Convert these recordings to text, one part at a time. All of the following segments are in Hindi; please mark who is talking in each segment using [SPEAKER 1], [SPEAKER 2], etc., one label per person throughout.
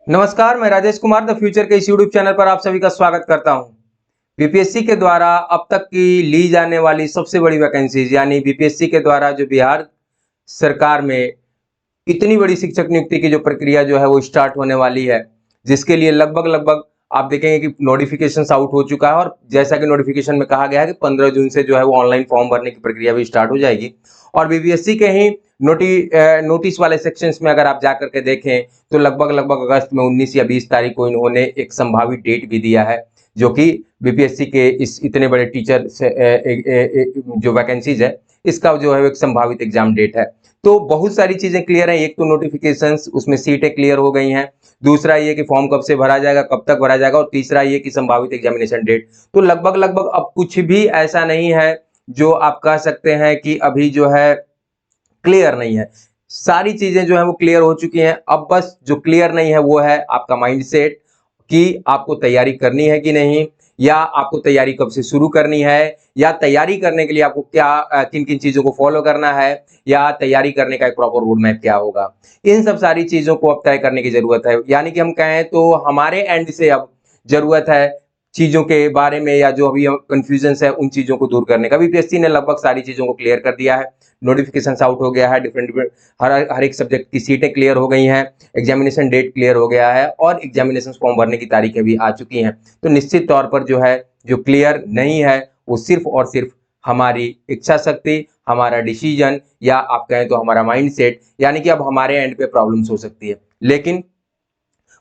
[SPEAKER 1] नमस्कार, मैं राजेश कुमार द फ्यूचर के इस यूट्यूब चैनल पर आप सभी का स्वागत करता हूं। बीपीएससी के द्वारा अब तक की ली जाने वाली सबसे बड़ी वैकेंसीज यानी बीपीएससी के द्वारा जो बिहार सरकार में इतनी बड़ी शिक्षक नियुक्ति की जो प्रक्रिया जो है वो स्टार्ट होने वाली है, जिसके लिए लगभग लगभग आप देखेंगे कि नोटिफिकेशन आउट हो चुका है और जैसा कि नोटिफिकेशन में कहा गया है कि 15 जून से जो है वो ऑनलाइन फॉर्म भरने की प्रक्रिया भी स्टार्ट हो जाएगी। और बीपीएससी के ही नोटिस वाले सेक्शंस में अगर आप जाकर के देखें तो लगभग लगभग अगस्त में 19 या 20 तारीख को इन्होंने एक संभावित डेट भी दिया है, जो कि बीपीएससी के इस इतने बड़े टीचर से जो वैकेंसीज है इसका जो है एक संभावित एग्जाम डेट है। तो बहुत सारी चीजें क्लियर है। एक तो नोटिफिकेशंस, उसमें सीटें क्लियर हो गई हैं। दूसरा ये कि फॉर्म कब से भरा जाएगा, कब तक भरा जाएगा, और तीसरा ये कि संभावित एग्जामिनेशन डेट। तो लगभग लगभग अब कुछ भी ऐसा नहीं है जो आप कह सकते हैं कि अभी जो है क्लियर नहीं है। सारी चीजें जो है वो क्लियर हो चुकी हैं। अब बस जो क्लियर नहीं है वो है आपका माइंडसेट, कि आपको तैयारी करनी है कि नहीं, या आपको तैयारी कब से शुरू करनी है, या तैयारी करने के लिए आपको क्या किन किन चीजों को फॉलो करना है, या तैयारी करने का एक प्रॉपर रोड मैप क्या होगा। इन सब सारी चीजों को अब तय करने की जरूरत है। यानी कि हम कहें तो हमारे एंड से अब जरूरत है चीजों के बारे में, या जो अभी कंफ्यूजन है उन चीजों को दूर करने का। बीपीएससी ने लगभग सारी चीजों को क्लियर कर दिया है। नोटिफिकेशन आउट हो गया है, डिफरेंट हर एक सब्जेक्ट की सीटें क्लियर हो गई हैं, एग्जामिनेशन डेट क्लियर हो गया है और एग्जामिनेशन फॉर्म भरने की तारीखें भी आ चुकी हैं। तो निश्चित तौर पर जो है जो क्लियर नहीं है वो सिर्फ और सिर्फ हमारी इच्छा शक्ति, हमारा डिसीजन, या आप कहें तो हमारा माइंडसेट, यानी कि अब हमारे एंड पे प्रॉब्लम्स हो सकती है। लेकिन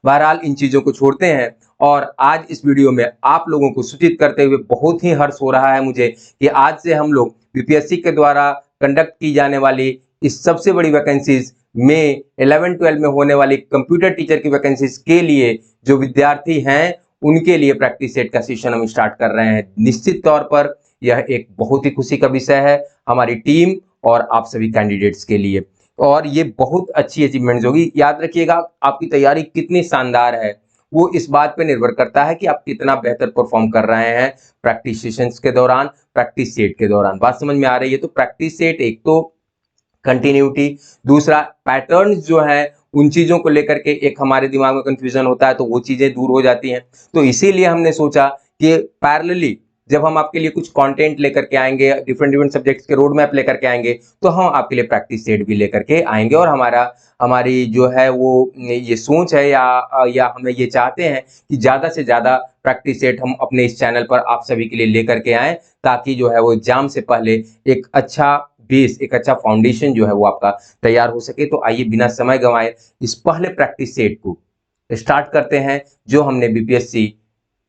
[SPEAKER 1] बहरहाल इन चीजों को छोड़ते हैं और आज इस वीडियो में आप लोगों को सूचित करते हुए बहुत ही हर्ष हो रहा है मुझे कि आज से हम लोग बीपीएससी के द्वारा कंडक्ट की जाने वाली इस सबसे बड़ी वैकेंसीज में 11-12 में होने वाली कंप्यूटर टीचर की वैकेंसीज के लिए जो विद्यार्थी हैं उनके लिए प्रैक्टिस सेट का सेशन हम स्टार्ट कर रहे हैं। निश्चित तौर पर यह एक बहुत ही खुशी का विषय है हमारी टीम और आप सभी कैंडिडेट्स के लिए, और ये बहुत अच्छी अचीवमेंट्स होगी। याद रखिएगा, आपकी तैयारी कितनी शानदार है वो इस बात पे निर्भर करता है कि आप कितना बेहतर परफॉर्म कर रहे हैं प्रैक्टिस सेशंस के दौरान, प्रैक्टिस सेट के दौरान। बात समझ में आ रही है? तो प्रैक्टिस सेट एक तो कंटिन्यूटी, दूसरा पैटर्न्स जो है उन चीजों को लेकर के एक हमारे दिमाग में कंफ्यूजन होता है तो वो चीजें दूर हो जाती हैं। तो इसीलिए हमने सोचा कि पैरेलली जब हम आपके लिए कुछ कंटेंट लेकर के आएंगे, डिफरेंट डिफरेंट सब्जेक्ट्स के रोड मैप लेकर के आएंगे, तो हम आपके लिए प्रैक्टिस सेट भी लेकर के आएंगे। और हमारी जो है वो ये सोच है, या हमें ये चाहते हैं कि ज्यादा से ज्यादा प्रैक्टिस सेट हम अपने इस चैनल पर आप सभी के लिए लेकर के आए, ताकि जो है वो एग्जाम से पहले एक अच्छा बेस, एक अच्छा फाउंडेशन जो है वो आपका तैयार हो सके। तो आइए बिना समय गंवाए इस पहले प्रैक्टिस सेट को स्टार्ट करते हैं, जो हमने बीपीएससी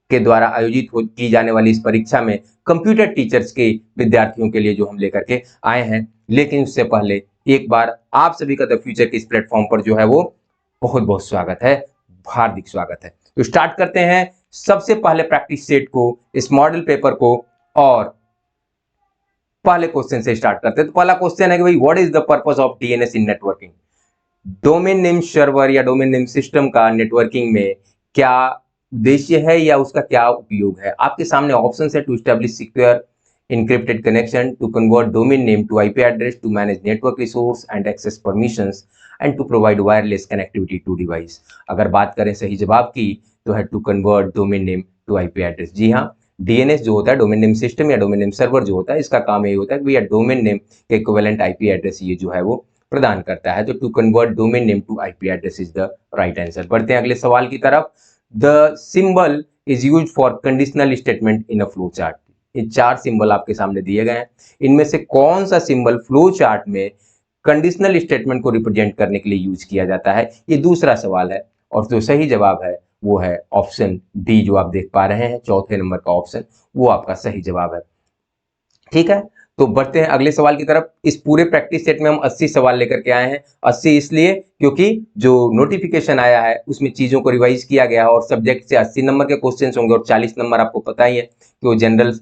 [SPEAKER 1] के द्वारा आयोजित की जाने वाली इस परीक्षा में कंप्यूटर टीचर्स के विद्यार्थियों के लिए जो हम लेकर के आए हैं। लेकिन उससे पहले एक बार आप सभी का द फ्यूचर के इस प्लेटफॉर्म पर जो है वो बहुत बहुत स्वागत है, हार्दिक स्वागत है। तो स्टार्ट करते हैं सबसे पहले प्रैक्टिस सेट को, इस मॉडल पेपर को, और पहले क्वेश्चन से स्टार्ट करते हैं। तो पहला क्वेश्चन है कि भाई what is the purpose of DNS in networking. Domain name server या डोमेन नेम सिस्टम का नेटवर्किंग में क्या उद्देश्य है या उसका क्या उपयोग है। आपके सामने ऑप्शन है: to establish secure encrypted connection, to convert domain name to IP address, to manage network resource and access permissions, and to provide wireless connectivity to device। अगर बात करें सही जवाब की तो है to convert domain name to IP address. जी हाँ, डीएनएस जो होता है, डोमेन नेम सिस्टम या डोमेन नेम सर्वर जो होता है, इसका काम यही होता है कि भैया डोमेन नेम के इक्विवेलेंट आईपी एड्रेस ये जो है वो प्रदान करता है। तो to convert domain name to IP address is the right answer. बढ़ते हैं अगले सवाल की तरफ। The symbol is use for conditional statement in a flow chart. ये चार सिंबल आपके सामने दिए गए हैं, इनमें से कौन सा सिंबल फ्लो चार्ट में कंडीशनल स्टेटमेंट को रिप्रेजेंट करने के लिए यूज किया जाता है, ये दूसरा सवाल है। और जो सही जवाब है वो है ऑप्शन डी, जो आप देख पा रहे हैं चौथे नंबर का ऑप्शन, वो आपका सही जवाब है। ठीक है, तो बढ़ते हैं अगले सवाल की तरफ। इस पूरे प्रैक्टिस सेट में हम 80 सवाल लेकर के आए हैं। 80 इसलिए क्योंकि जो नोटिफिकेशन आया है उसमें चीजों को रिवाइज किया गया है, और सब्जेक्ट से 80 नंबर के क्वेश्चंस होंगे और 40 नंबर आपको पता ही है कि वो जनरल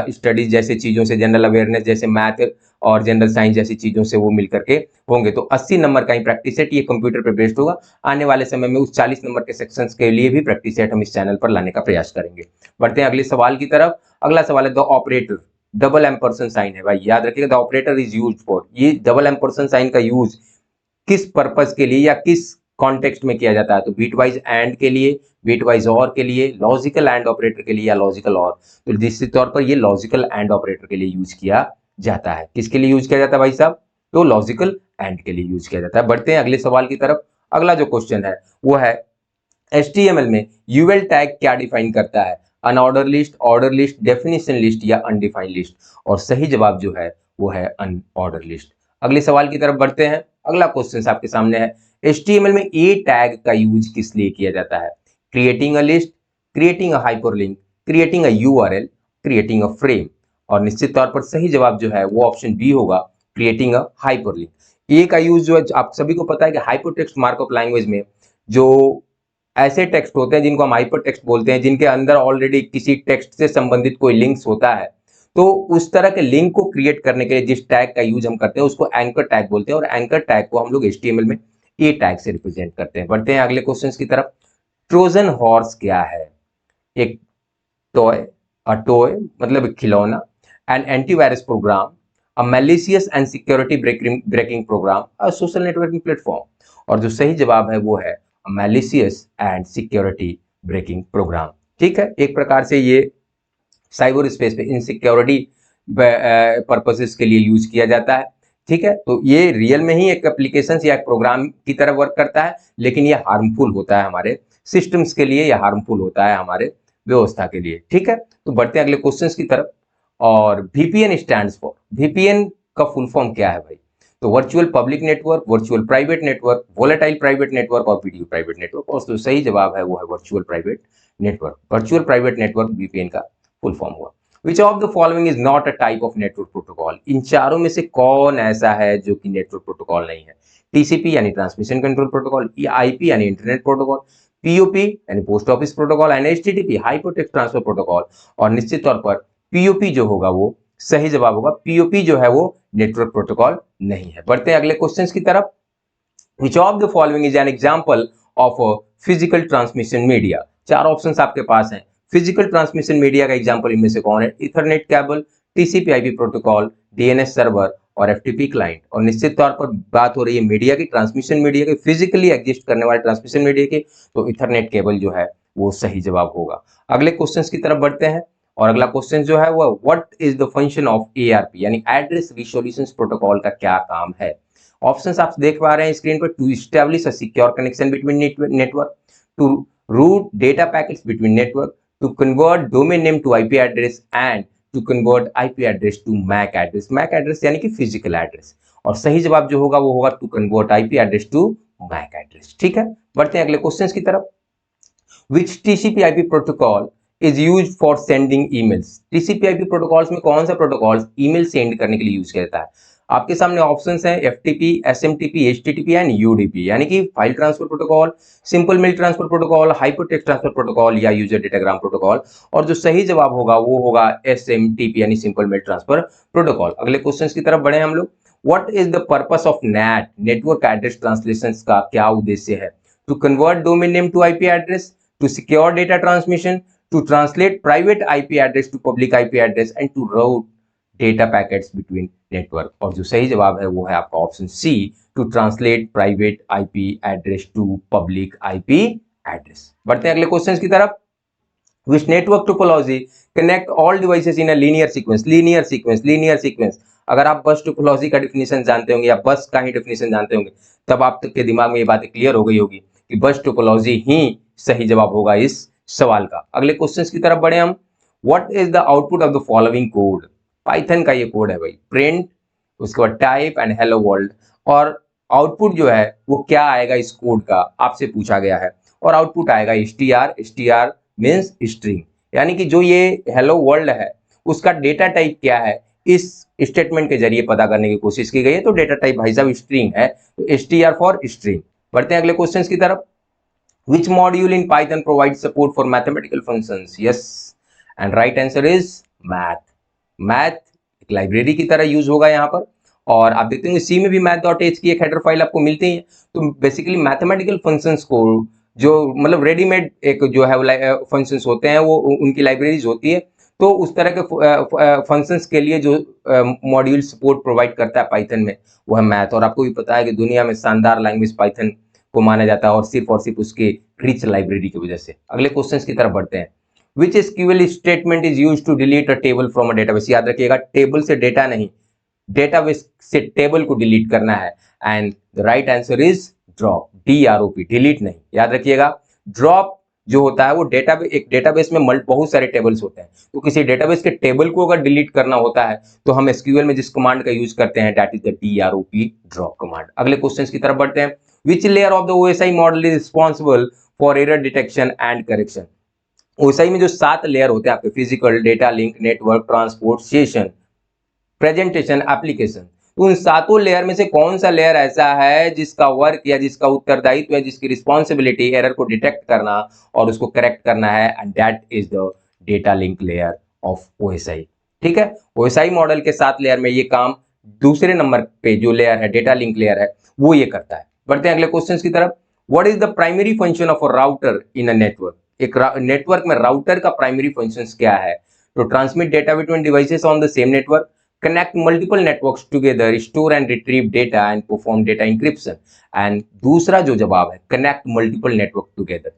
[SPEAKER 1] स्टडीज जैसे चीजों से, जनरल अवेयरनेस जैसे मैथ और जनरल साइंस जैसी चीजों से वो मिल करके होंगे। तो 80 नंबर का ही प्रैक्टिस सेट ये कंप्यूटर पर बेस्ड होगा। आने वाले समय में उस 40 नंबर के सेक्शंस के लिए भी प्रैक्टिस सेट हम इस चैनल पर लाने का प्रयास करेंगे। बढ़ते हैं अगले सवाल की तरफ। अगला सवाल है the operator, double ampersand sign है भाई, याद रखिएगा। The operator is used for, ये डबल एम्परसेंड साइन का यूज किस पर्पस के लिए या किस कॉन्टेक्स्ट में किया जाता है। तो बिट वाइज एंड के लिए, बिट वाइज और के लिए, लॉजिकल एंड ऑपरेटर के लिए या लॉजिकल और, तो निश्चित तौर पर ये लॉजिकल एंड ऑपरेटर के लिए यूज किया जाता है। किसके लिए यूज किया जाता है भाई साहब? तो लॉजिकल एंड के लिए यूज किया जाता है। बढ़ते हैं अगले सवाल की तरफ। अगला जो क्वेश्चन है वो है HTML में यूएल टैग क्या डिफाइन करता है? Unordered list, order list, definition list या अनडिफाइंड लिस्ट? और सही जवाब जो है वो है अनऑर्डर लिस्ट। अगले सवाल की तरफ बढ़ते हैं। अगला क्वेश्चन आपके सामने है, HTML में ए टैग का यूज किस लिए किया जाता है? Creating a list, creating a hyperlink, creating a URL, creating a frame? और निश्चित तौर पर सही जवाब जो है वो ऑप्शन बी होगा, क्रिएटिंग अ हाइपरलिंक। ए का यूज जो है आप सभी को पता है कि हाइपरटेक्स्ट मार्कअप लैंग्वेज में जो ऐसे टेक्स्ट होते हैं जिनको हम हाइपर टेक्स्ट बोलते हैं, जिनके अंदर ऑलरेडी किसी टेक्स्ट से संबंधित कोई लिंक्स होता है, तो उस तरह के लिंक को क्रिएट करने के लिए जिस टैग का यूज हम करते हैं उसको एंकर टैग बोलते हैं, और एंकर टैग को हम लोग HTML में ए टैग से रिप्रेजेंट करते हैं। बढ़ते हैं अगले क्वेश्चन की तरफ। ट्रोजन हॉर्स क्या है? एक टॉय मतलब एक खिलौना, an antivirus program, a malicious and security breaking program, a social networking platform? और जो सही जवाब है वो है malicious and security breaking program. ठीक है, एक प्रकार से ये साइबर स्पेस पे इनसिक्योरिटी पर्पसेस के लिए यूज किया जाता है। ठीक है, तो ये रियल में ही एक एप्लीकेशन या एक प्रोग्राम की तरह वर्क करता है, लेकिन ये हार्मफुल होता है हमारे सिस्टम्स के लिए, या हार्मफुल होता है हमारे व्यवस्था के लिए। ठीक है, तो बढ़ते हैं अगले क्वेश्चंस की तरफ। और VPN स्टैंड्स फॉर, VPN का फुल फॉर्म क्या है भाई? तो virtual public network, virtual private network, volatile private network और वीडियो प्राइवेट नेटवर्क? और जो सही जवाब है वो है virtual private network. Virtual private network VPN का फुल फॉर्म हुआ। Which of the following is not a type of network protocol? इन चारों में से कौन ऐसा है जो कि नेटवर्क प्रोटोकॉल नहीं है? TCP यानी ट्रांसमिशन कंट्रोल प्रोटोकॉल, IP यानी इंटरनेट प्रोटोकॉल, POP यानी post office protocol, and HTTP hypertext transfer protocol? और निश्चित तौर पर POP जो होगा वो सही जवाब होगा। POP जो है वो नेटवर्क प्रोटोकॉल नहीं है। बढ़ते हैं अगले क्वेश्चन की तरफ। Which of the following is an example of physical transmission media? चार ऑप्शंस आपके पास हैं। फिजिकल ट्रांसमिशन मीडिया का एग्जांपल इनमें से कौन है? Ethernet cable, TCP/IP protocol, DNS server और FTP क्लाइंट? और निश्चित तौर पर बात हो रही है मीडिया की, ट्रांसमिशन मीडिया की, फिजिकली एग्जिस्ट करने वाले ट्रांसमिशन मीडिया की, तो इथरनेट केबल जो है वो सही जवाब होगा। अगले क्वेश्चन की तरफ बढ़ते हैं। और अगला क्वेश्चन जो है वो what is the function of ARP यानी एड्रेस रिजोल्यूशन प्रोटोकॉल का क्या काम है? ऑप्शंस आप देख पा रहे हैं स्क्रीन पर। To establish a secure connection between network, to route data packets between network, to convert domain name to IP address, and to convert IP address to MAC address. MAC address यानी कि फिजिकल एड्रेस। और सही जवाब जो होगा वो होगा to convert IP address to MAC address. ठीक है, बढ़ते हैं अगले क्वेश्चन की तरफ। Which TCP/IP protocol is used for sending emails? TCP/IP protocols में कौन सा प्रोटोकॉल ईमेल सेंड करने के लिए यूज किया जाता है? आपके सामने ऑप्शंस हैं FTP, SMTP, HTTP and UDP यानी कि file transfer protocol, simple mail transfer protocol, hypertext transfer protocol या यूजर डेटाग्राम प्रोटोकॉल? और जो सही जवाब होगा वो होगा SMTP यानी सिंपल मेल ट्रांसफर प्रोटोकॉल। अगले क्वेश्चन की तरफ बढ़े हम लोग। What is the purpose of NAT network address translation का क्या उद्देश्य है? To convert domain name to IP address, to secure data transmission, to translate private IP address to public IP address, and to route data packets between network? और जो सही जवाब है वो है आपका option C, to translate private IP address to public IP address। बढ़ते हैं अगले क्वेश्चन की तरफ। Which network topology connect all devices in a linear sequence? linear sequence। अगर आप बस टोपोलॉजी का डिफिनेशन जानते होंगे या बस का ही डिफिनेशन जानते होंगे, तब आपके दिमाग में ये बातें क्लियर हो गई होगी कि बस टोपोलॉजी ही सही जवाब होगा इस सवाल का। अगले क्वेश्चन की तरफ बढ़े हम। What is the output of the following code? Python का ये कोड है भाई, प्रिंट, उसके बाद टाइप एंड हेलो वर्ल्ड। और आउटपुट जो है वो क्या आएगा इस कोड का, आपसे पूछा गया है। और आउटपुट आएगा str मीन्स स्ट्रिंग, यानी कि जो ये हेलो वर्ल्ड है उसका डेटा टाइप क्या है, इस स्टेटमेंट के जरिए पता करने की कोशिश की गई है। तो डेटा टाइप भाई साहब स्ट्रिंग है, तो str फॉर स्ट्रिंग। बढ़ते हैं अगले क्वेश्चन की तरफ। Which module in Python provides support for mathematical functions? Yes, and right answer is math। Math एक लाइब्रेरी की तरह यूज होगा यहाँ पर। और आप देखते होंगे सी में भी math.h की एक हेडर फाइल आपको मिलती है। तो बेसिकली मैथमेटिकल फंक्शंस को जो मतलब रेडीमेड एक जो है फंक्शंस होते हैं वो उनकी लाइब्रेरीज होती है। तो उस तरह के फंक्शंस के लिए जो मॉड्यूल सपोर्ट प्रोवाइड करता है पाइथन में वो है मैथ। और आपको भी पता है कि दुनिया में शानदार लैंग्वेज पाइथन को माना जाता है और सिर्फ उसके रिच लाइब्रेरी की वजह से। अगले क्वेश्चन की तरफ बढ़ते हैं। Which SQL statement is used to delete a table from a database. याद रखिएगा, टेबल से डेटा नहीं, डेटाबेस से टेबल को डिलीट करना है। And the right answer is drop, DROP, delete नहीं। याद रखिएगा, ड्रॉप जो होता है वो एक डेटाबेस में बहुत सारे टेबल्स होते हैं, तो किसी डेटाबेस के टेबल को अगर डिलीट करना होता है तो हम एसक्यूएल में जिस कमांड का यूज करते हैं that is the DROP, drop command. अगले क्वेश्चन की तरफ बढ़ते हैं। Which layer of the OSI model is responsible for error detection and correction. OSI में जो 7 लेयर होते हैं आपके, physical, data link, network, transport, session, presentation, application, उन 7 लेयर में से कौन सा लेयर ऐसा है जिसका वर्क या जिसका उत्तरदायित्व है, जिसकी रिस्पॉन्सिबिलिटी एरर को डिटेक्ट करना और उसको करेक्ट करना है, and that is the data link layer of OSI। ठीक है, OSI मॉडल के 7 लेयर में ये काम दूसरे नंबर पे जो लेयर है, डेटा लिंक लेयर है, वो ये करता है। बढ़ते हैं अगले क्वेश्चन की तरफ। What is the primary function of a router in a network. एक नेटवर्क में राउटर का प्राइमरी फंक्शन क्या है? तो transmit data between devices on the same network, connect multiple networks together, store and retrieve data and perform data encryption। and दूसरा जो जवाब है, connect multiple network together,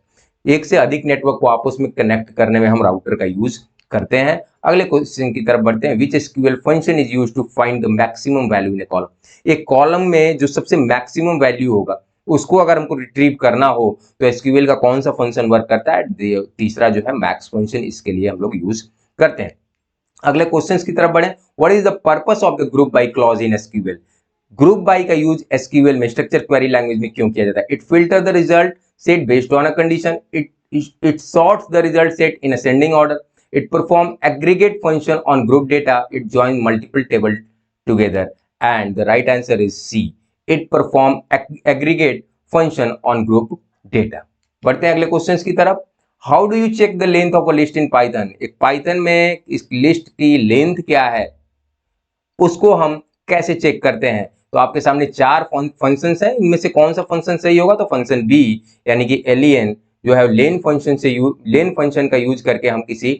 [SPEAKER 1] एक से अधिक नेटवर्क को आपस में कनेक्ट करने में हम राउटर का यूज करते हैं। अगले क्वेश्चन की तरफ बढ़ते हैं। Which SQL function is used to find the maximum value in a column. एक कॉलम में जो सबसे मैक्सिमम वैल्यू होगा उसको अगर हमको रिट्रीव करना हो तो एसक्यूएल का कौन सा फंक्शन वर्क करता है? तीसरा जो है मैक्स फंक्शन, इसके लिए हम लोग यूज करते हैं। अगले क्वेश्चंस की तरफ बढ़े। What is the purpose of the group by clause in SQL. Group by का यूज एसक्यूएल में स्ट्रक्चर क्वेरी लैंग्वेज में क्यों किया जाता है? It filter the result set based on a condition, it sorts the result set in ascending order, it perform aggregate function on group data, it join multiple table together, and the right answer is C, it perform aggregate function on group data. बढ़ते हैं अगले क्वेश्चन की तरफ। How do you check the length of a list in Python. एक पाइथन में इस लिस्ट की लेंथ क्या है उसको हम कैसे चेक करते हैं? तो आपके सामने 4 फंक्शंस हैं, इनमें से कौन सा फंक्शन सही होगा? तो फंक्शन बी यानी कि len जो है लेन फंक्शन का यूज करके हम किसी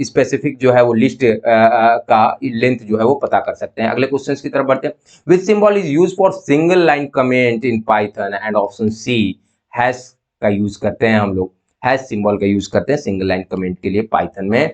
[SPEAKER 1] स्पेसिफिक जो है वो लिस्ट का लेंथ जो है वो पता कर सकते हैं। अगले क्वेश्चन की तरफ बढ़ते हैं। Which symbol is use for single line comment in Python? And option C, hash का यूज करते हैं हम लोग, हैश सिंबल का यूज करते हैं सिंगल लाइन कमेंट के लिए पाइथन में।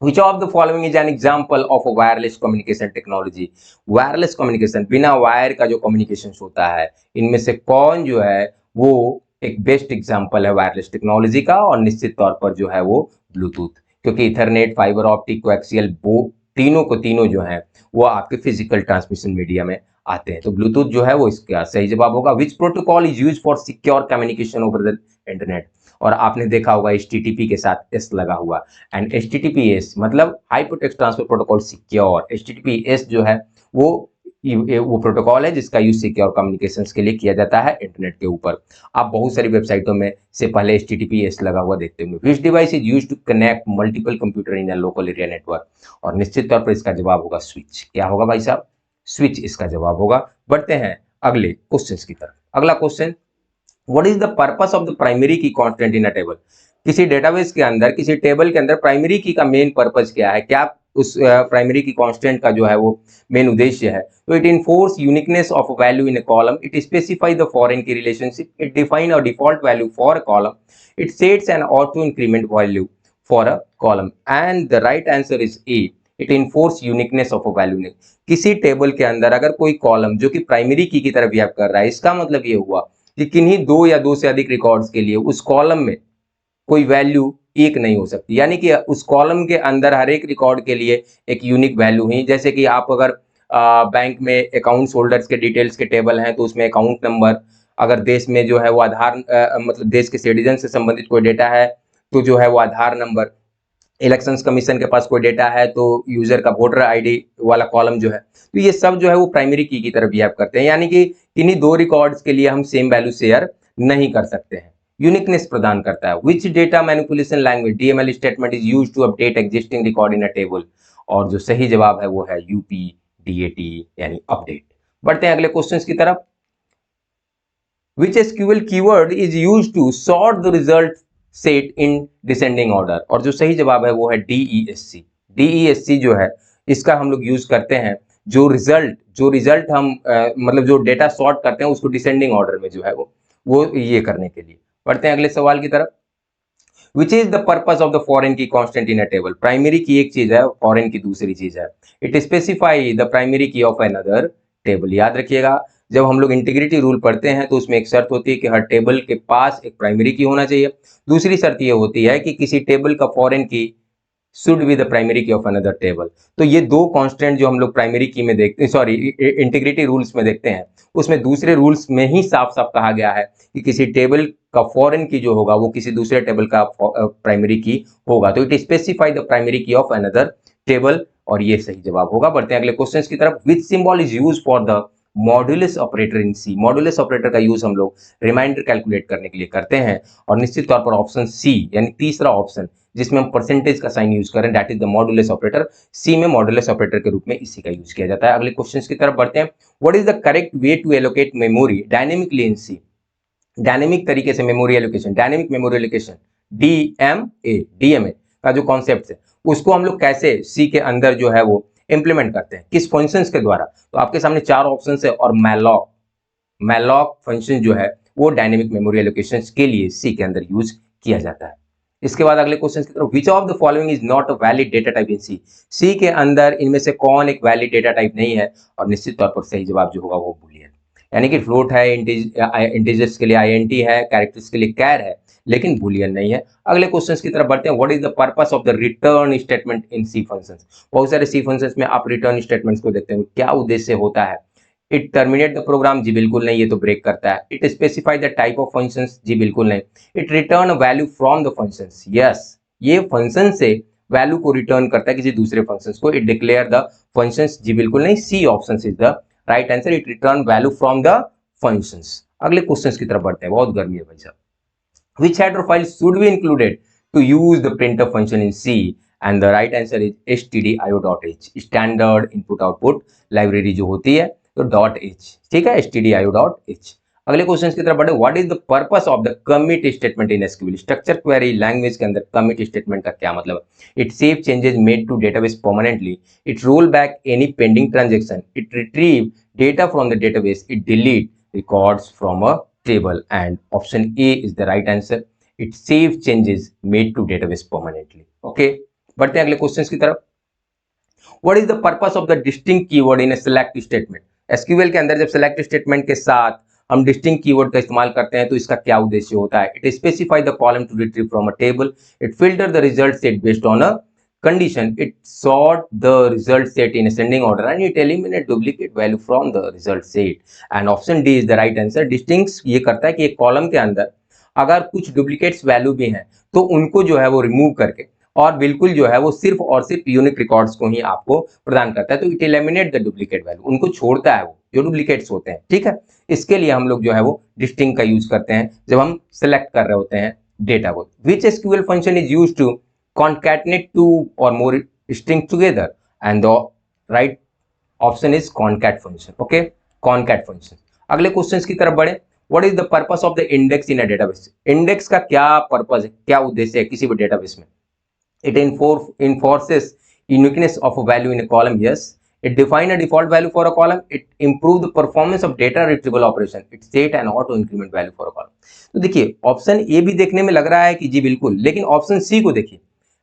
[SPEAKER 1] Which of the following is an example of a wireless communication technology? Wireless communication, बिना वायर का जो कम्युनिकेशन होता है, इनमें से कौन जो है वो एक बेस्ट एग्जांपल है वायरलेस टेक्नोलॉजी का? और निश्चित तौर पर जो है वो ब्लूटूथ, क्योंकि इथरनेट, फाइबर ऑप्टिक, कोएक्सियल, वो तीनों जो हैं वो आपके फिजिकल ट्रांसमिशन मीडिया में आते हैं। तो ब्लूटूथ जो है वो इसका सही जवाब होगा। विच protocol is use for secure communication over the internet? और आपने देखा होगा HTTP के साथ S लगा हुआ, एंड HTTPS मतलब hypertext transfer protocol secure. HTTPS जो है वो प्रोटोकॉल है जिसका यूज सिक्योर कम्युनिकेशंस के लिए किया जाता है इंटरनेट के ऊपर। आप बहुत सारी वेबसाइटों में से पहले HTTPS लगा हुआ देखते होंगे। Which device is used to connect multiple computer in a local area network? और निश्चित तौर पर इसका जवाब होगा स्विच। क्या होगा भाई साहब? स्विच इसका जवाब होगा। बढ़ते हैं अगले क्वेश्चन की तरफ। अगला question, what is the purpose of the primary की कांस्टेंट इन अ टेबल? किसी डेटाबेस के अंदर, किसी टेबल के अंदर प्राइमरी की का मेन पर्पस क्या है? क्या उस प्राइमरी की कांस्टेंट का जो है वो मेन उद्देश्य है? तो it enforce uniqueness of value in a column, it specify the foreign key relationship, it define a default value for a column, it sets an auto increment value for a column, and the right answer is A, it enforce uniqueness of a value. किसी टेबल के अंदर अगर कोई कॉलम जो कि प्राइमरी की तरफ बिहेव कर रहा है, इसका मतलब ये हुआ कि किन्हीं 2 या 2 से अधिक रिकॉर्ड्स के लिए उस कॉलम में कोई वैल्यू एक नहीं हो सकती, यानी कि उस कॉलम के अंदर हर एक रिकॉर्ड के लिए एक यूनिक वैल्यू है। जैसे कि आप अगर बैंक में अकाउंट्स होल्डर्स के डिटेल्स के टेबल हैं तो उसमें अकाउंट नंबर, अगर देश में जो है वो आधार मतलब देश के सिटीजन से संबंधित कोई डेटा है तो जो है वो आधार नंबर, इलेक्शंस कमीशन के पास कोई डेटा है तो यूजर का वोटर आईडी वाला कॉलम जो है, तो ये सब जो है वो प्राइमरी की तरफ बिहेव करते हैं, यानी कि इन्हीं 2 रिकॉर्ड्स के लिए हम सेम वैल्यू शेयर नहीं कर सकते हैं। यूनिकनेस प्रदान करता है। Which data manipulation language DML statement is used to update existing record in a table? और जो सही जवाब है वो है UPDAT यानी अपडेट। बढ़ते हैं अगले क्वेश्चंस की तरफ। Which SQL keyword is used to sort the result set in descending order? और जो सही जवाब है वो है DESC। DESC जो है इसका हम लोग यूज करते हैं जो रिजल्ट हम मतलब जो डेटा सॉर्ट करते हैं उसको डिसेंडिंग ऑर्डर में जो है वो वो ये करने के लिए। बढ़ते हैं अगले सवाल की तरफ। Which is the purpose of the foreign key constant in a table. Primary key एक चीज है, फॉरेन की दूसरी चीज है। It specify the primary key of another table. याद रखिएगा, जब हम लोग इंटीग्रिटी रूल पढ़ते हैं तो उसमें एक शर्त होती है कि हर टेबल के पास एक प्राइमरी की होना चाहिए। दूसरी शर्त ये होती है कि किसी टेबल का फॉरेन की should be the primary key of another table. तो ये दो कांस्टेंट जो हम लोग प्राइमरी की में देखते हैं, सॉरी इंटीग्रिटी रूल्स में देखते हैं, उसमें दूसरे रूल्स में ही साफ साफ कहा गया है कि किसी टेबल का फॉरेन की जो होगा वो किसी दूसरे टेबल का प्राइमरी की होगा। तो it specify the primary key of another table, और ये सही जवाब होगा। बढ़ते हैं अगले क्वेश्चन की तरफ। Which symbol is use for the modulus operator in C. Modulus operator का यूज हम लोग रिमाइंडर कैलकुलेट करने के लिए करते हैं, और निश्चित तौर पर ऑप्शन सी यानी तीसरा ऑप्शन जिसमें हम परसेंटेज का साइन यूज करें, that is the modulus operator. C में मॉड्यूलस ऑपरेटर के रूप में इसी का यूज किया जाता है। अगले क्वेश्चन की तरफ बढ़ते हैं। What is the correct way to allocate memory dynamically in C. Dynamic तरीके से memory allocation, dynamic memory allocation, DMA का जो कॉन्सेप्ट है उसको हम लोग कैसे सी के अंदर जो है वो इंप्लीमेंट करते हैं, किस फंक्शंस के द्वारा। तो आपके सामने चार ऑप्शंस है, और मैलॉक फंक्शन जो है वो डायनेमिक मेमोरी एलोकेशन के लिए सी के अंदर यूज किया जाता है। इसके बाद अगले क्वेश्चन की तरफ। Which of the following is not a valid data type in C. C के अंदर इनमें से कौन एक वैलिड डेटा टाइप नहीं है, और निश्चित तौर पर सही जवाब जो होगा वो बूलियन, यानी कि फ्लोट है, इंटीजर्स के लिए आईएनटी है, कैरेक्टर्स के लिए कैर है, लेकिन बूलियन नहीं है। अगले क्वेश्चन की तरफ बढ़ते हैं। What is the purpose of the return statement in C functions. बहुत सारे सी फंक्शंस में आप रिटर्न स्टेटमेंट्स को देखते हैं, क्या उद्देश्य होता है। इट टर्मिनेट द प्रोग्राम, जी बिल्कुल नहीं, ये तो ब्रेक करता है। It specify the type of functions, जी बिल्कुल नहीं। It return value from the functions, yes, ये फंक्शन से वैल्यू को रिटर्न करता है किसी दूसरे फंक्शंस को। इट डिक्लेयर द फंक्शंस, जी बिल्कुल नहीं, C option is the right answer. It return value from the functions. अगले क्वेश्चन की तरफ बढ़ते हैं, बहुत गर्मी है भाई साहब। Which header file should be included to use the printf function in C? And the right answer is stdio.h, standard input output library जो होती है तो .h, ठीक है, stdio.h। अगले क्वेश्चन की तरफ बढ़े। What is the purpose of the commit statement in SQL. Structure query language के अंदर कमिट स्टेटमेंट का क्या मतलब है। It save changes made to database permanently, it roll back any pending transaction, it retrieve data from the database, it delete records from a table, and option A is the right answer. It save changes made to database permanently. Okay, बढ़ते हैं अगले क्वेश्चन की तरफ। What is the purpose of the distinct keyword in a select statement? SQL के अंदर जब select statement के साथ हम distinct keyword का इस्तेमाल करते हैं तो इसका क्या उद्देश्य होता है। It specify the column to retrieve from a table. It filter the result set based on a condition. It sort the result set in ascending order, and it eliminate duplicate value from the result set. And option D is the right answer. Distinct ये करता है कि एक कॉलम के अंदर अगर कुछ डुप्लीकेट्स वैल्यू भी हैं तो उनको जो है वो रिमूव करके और बिल्कुल जो है वो सिर्फ और सिर्फ यूनिक रिकॉर्ड्स को ही आपको प्रदान करता है। तो it eliminate the duplicate value, उनको छोड़ता है वो जो डुप्लीकेट्स होते हैं, ठीक है। इसके लिए हम लोग जो है वो डिस्टिंक्ट का यूज करते हैं जब हम सेलेक्ट कर रहे होते हैं डेटा को। Which SQL function is used to concatenate two or more strings together, and the right option is concat function. Okay, concat function। अगले क्वेश्चंस की तरफ बढ़े। What is the purpose of the index in a database? Index का क्या पर्पस है, क्या उद्देश्य है किसी भी डेटाबेस में। It enforces uniqueness of a value in a column. Yes. It define a default value for a column. It improve the performance of data retrieval operation. It set an auto increment value for a column. तो देखिए ऑप्शन ए भी देखने में लग रहा है कि जी बिल्कुल, लेकिन ऑप्शन सी को देखिए।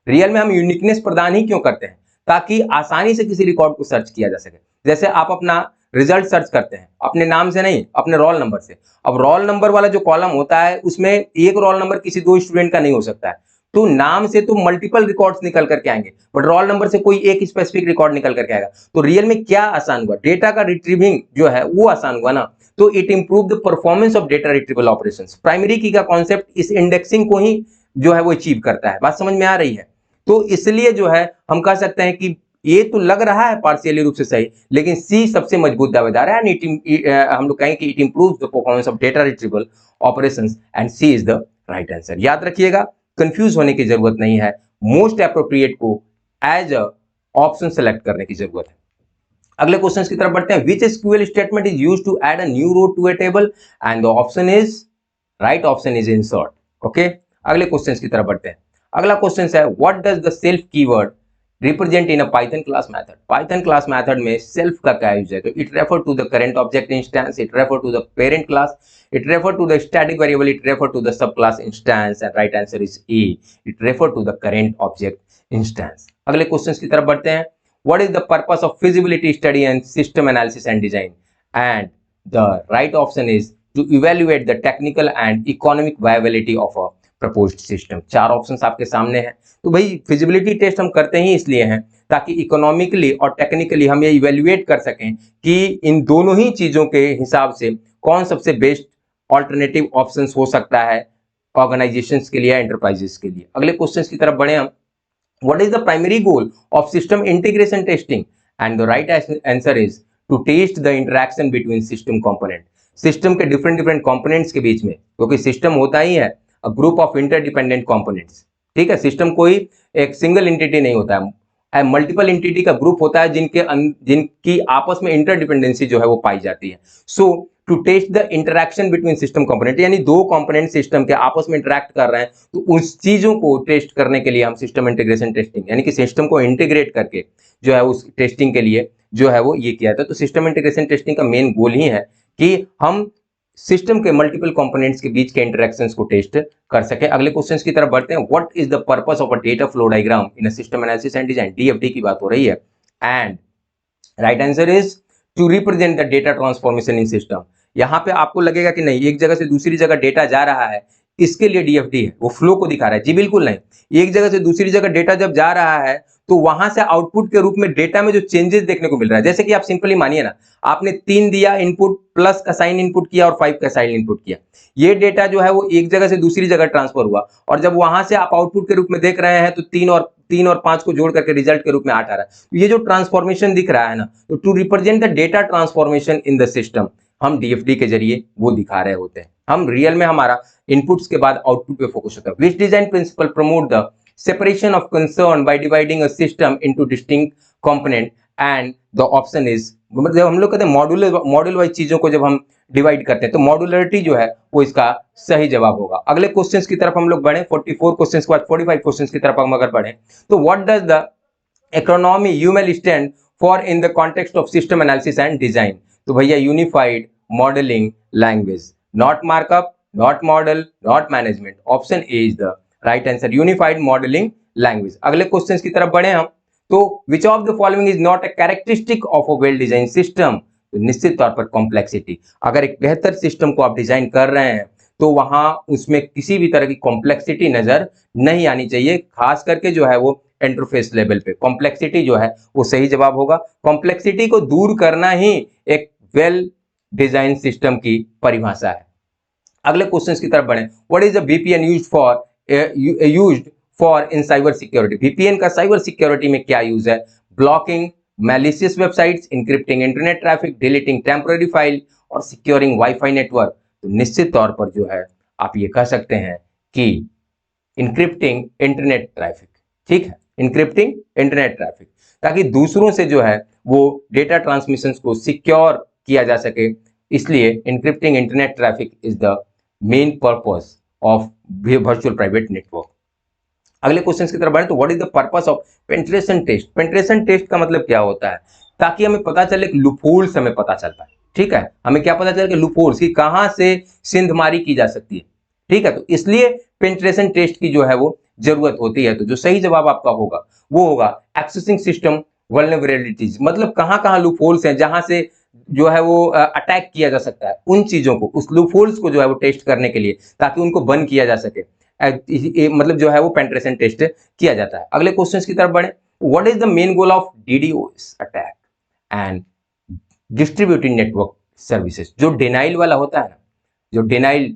[SPEAKER 1] रियल में हम यूनिकनेस प्रदान ही क्यों करते हैं, ताकि आसानी से किसी रिकॉर्ड को सर्च किया जा सके। जैसे आप अपना रिजल्ट सर्च करते हैं अपने नाम से नहीं, अपने रोल नंबर से। अब रोल नंबर वाला जो कॉलम होता है उसमें एक रोल नंबर किसी दो स्टूडेंट का नहीं हो सकता है, तो नाम से तो मल्टीपल रिकॉर्ड्स निकल करके आएंगे, बट रोल नंबर से कोई एक स्पेसिफिक रिकॉर्ड निकल करके आएगा। तो रियल में क्या आसान हुआ, डेटा का रिट्रीविंग जो है वो आसान हुआ ना। तो it improve the performance of data retrieval operations. Primary की का कॉन्सेप्ट इस इंडेक्सिंग को ही जो है वो अचीव करता है। बात समझ में आ रही है। तो इसलिए जो है हम कह सकते हैं कि ये तो लग रहा है पार्शियली रूप से सही, लेकिन सी सबसे मजबूत दावेदार है। हम लोग कहें कि it improves the performance of data retrieval operations, and C is the right answer. याद रखिएगा, कंफ्यूज होने की जरूरत नहीं है, मोस्ट एप्रोप्रिएट को एज अ ऑप्शन सेलेक्ट करने की जरूरत है। अगले क्वेश्चन की तरफ बढ़ते हैं। Which SQL statement is used to add a new row to a table, and the option is right option is insert. Okay, अगले क्वेश्चन की तरफ बढ़ते हैं। अगला क्वेश्चन है what does the self keyword represent in a Python class method. Python class method में सेल्फ का क्या यूज है, तो it refer to the current object instance, it refer to the parent class, it refer to the static variable, it refer to the sub class instance, and right answer is A, it refer to the current object instance. अगले क्वेश्चन की तरफ बढ़ते हैं। What is the purpose of feasibility study and system analysis and design, and the right option is to evaluate the technical and economic viability of a proposed system. चार ऑप्शंस आपके सामने हैं। तो भाई फिजिबिलिटी टेस्ट हम करते ही इसलिए हैं ताकि इकोनॉमिकली और टेक्निकली हम ये इवेल्युएट कर सकें कि इन दोनों ही चीजों के हिसाब से कौन सबसे बेस्ट ऑल्टरनेटिव ऑप्शंस हो सकता है ऑर्गेनाइजेशंस के लिए, एंटरप्राइजेस के लिए। अगले क्वेश्चंस की तरफ बढ़े हम। What is the primary goal of system integration testing, and the right answer is to test the interaction between system component. System के डिफरेंट कंपोनेंट्स के बीच में, क्योंकि सिस्टम होता ही है a group of interdependent components, ठीक है। सिस्टम कोई एक सिंगल एंटिटी नहीं होता है, मल्टीपल एंटिटी का ग्रुप होता है जिनकी आपस में इंटरडिपेंडेंसी जो है वो पाई जाती है। So to test the interaction between system component, यानी दो कंपोनेंट सिस्टम के आपस में इंटरेक्ट कर रहे हैं, तो उस चीजों को टेस्ट करने के लिए हम सिस्टम इंटीग्रेशन टेस्टिंग, यानी कि सिस्टम को इंटीग्रेट करके जो है उस टेस्टिंग के लिए जो है वो ये किया था। तो सिस्टम इंटीग्रेशन टेस्टिंग का मेन गोल ही है कि हम सिस्टम के मल्टीपल कंपोनेंट्स के बीच के इंटरेक्शंस को टेस्ट कर सके। अगले क्वेश्चंस की तरफ बढ़ते हैं। What is the purpose of a data flow diagram in a system analysis and design, DFD की बात हो रही है, and right answer is to represent the data transformation in system. यहां पे आपको लगेगा कि नहीं एक जगह से दूसरी जगह डेटा जा रहा है, इसके लिए डीएफडी है, वो फ्लो को दिखा रहा है। जी बिल्कुल नहीं, एक जगह से दूसरी जगह डेटा जब जा रहा है तो वहां से आउटपुट के रूप में डेटा में जो चेंजेस देखने को मिल रहा है, जैसे कि आप सिंपली मानिए ना, आपने 3 दिया इनपुट, प्लस का साइन इनपुट किया और 5 का साइन इनपुट किया, ये डेटा जो है वो एक जगह से दूसरी जगह ट्रांसफर हुआ, और जब वहां से आप आउटपुट के रूप में देख रहे हैं तो 3 और 5 को जोड़ करके रिजल्ट के रूप में 8 आ रहा है। तो ये जो ट्रांसफॉर्मेशन दिख रहा है ना, तो to represent the data transformation in the system, हम डीएफडी के जरिए वो दिखा रहे होते हैं। हम रियल में हमारा इनपुट्स के बाद आउटपुट पे फोकस होता है। Which design principle promote the separation of concern by dividing a system into distinct component, and the option is, मतलब जब हम लोग कहते हैं मॉड्यूल वाइज चीजों को जब हम डिवाइड करते हैं तो मॉड्यूलरिटी जो है वो इसका सही जवाब होगा। अगले क्वेश्चंस की तरफ हम लोग बढ़े। 44 क्वेश्चंस के बाद 45 क्वेश्चंस की तरफ हम अगर बढ़े तो what does the economy UML stand for in the context of system analysis and design, तो भैया unified modelling language, not markup, not model, not management, option A is the right answer, unified modelling language. अगले क्वेश्चंस की तरफ बढ़े हम तो विच of the following is not a characteristic of a well design system, तो निश्चित तौर पर कॉम्प्लेक्सिटी। अगर एक बेहतर सिस्टम को आप डिजाइन कर रहे हैं तो वहां उसमें किसी भी तरह की कॉम्प्लेक्सिटी नजर नहीं आनी चाहिए, खास करके जो है वो इंटरफेस लेवल पे कॉम्प्लेक्सिटी जो है वो सही जवाब होगा। कॉम्प्लेक्सिटी को दूर करना ही एक वेल डिजाइन सिस्टम की परिभाषा है। अगले क्वेश्चंस की तरफ बढ़े। What is the VPN used for in cyber security, VPN का साइबर सिक्योरिटी में क्या यूज है, blocking malicious websites, encrypting internet traffic, deleting temporary file और सिक्योरिंग वाईफाई नेटवर्क। तो निश्चित तौर पर जो है आप ये कह सकते हैं कि इंक्रिप्टिंग इंटरनेट ट्रैफिक, ठीक है, इंक्रिप्टिंग इंटरनेट ट्रैफिक, ताकि दूसरों से जो है वो डेटा ट्रांसमिशन को सिक्योर किया जा सके, इसलिए encrypting internet traffic is the main purpose of virtual private network. अगले क्वेश्चन की तरफ बढ़े तो what is the purpose of penetration test. Penetration test का मतलब क्या होता है, ताकि हमें पता चले कि लूपहोल्स हमें पता चलता है, ठीक है, हमें क्या पता चले कि लूपहोल्स की कहां से सिंधमारी की जा सकती है, ठीक है, तो इसलिए पेनिट्रेशन टेस्ट की जो है वो जरूरत होती है। तो जो सही जवाब आपका होगा वो होगा एक्सेसिंग सिस्टम वल्नरेबिलिटीज, मतलब कहां कहां लूपहोल्स हैं जहां से जो है वो अटैक किया जा सकता है, उन चीजों को, उस लूपहोल्स को जो है वो टेस्ट करने के लिए, ताकि उनको बंद किया जा सके, मतलब जो है वो पेनिट्रेशन टेस्ट किया जाता है। अगले क्वेश्चन की तरफ बढ़े। What is the main goal of DDoS attack and distributed network services, जो डिनाइल वाला होता है ना, जो डिनाइल